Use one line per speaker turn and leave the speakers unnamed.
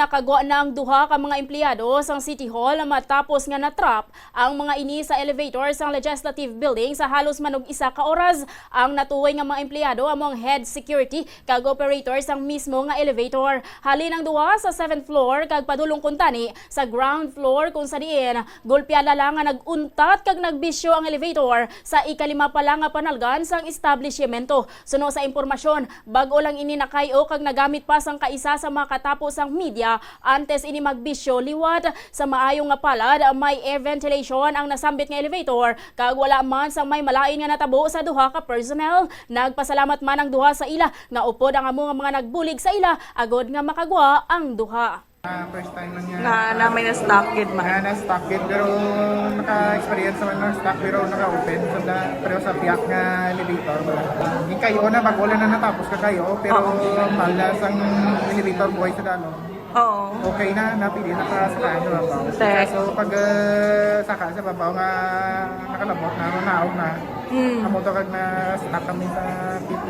nakagwa na ang duha ka mga empleyado sang City Hall matapos nga natrap ang mga ini sa elevator sang Legislative Building sa halos manog isa ka oras. Ang natuoy nga mga empleyado among head security kag operator sang mismo nga elevator. Halin ang duha sa 7th floor kag padulong kuntani sa ground floor kung sa diin golpeada lang nga naguntat kag nagbisyo ang elevator sa ikalima pa lang nga panalgan sang establishmento. Suno sa impormasyon, bag-o lang ini nakayo kag nagamit pa sang kaisa sa mga katapos ang media antes ini magbisyo liwat sa maayong nga palad may air ventilation ang nasambit nga elevator kag wala man sang may malain nga natabo sa duha ka personnel. Nagpasalamat man ang duha sa ila nga upod ang amo nga mga nagbulig sa ila agod nga makagwa ang duha.
First time lang niya.
Na may na-stock kid man.
Na-stock kid pero naka-experience naman ng stock pero naka-open. So pero sa piyak nga elevator. Hindi kayo na wala na natapos ka kayo pero malas ang elevator boy sa dano.
Oo.
Okay na, napili nakasakayan sa babaw. So pag saka sa babaw nga nakalabot na, naog na. Amo to kag na-stock kami sa pit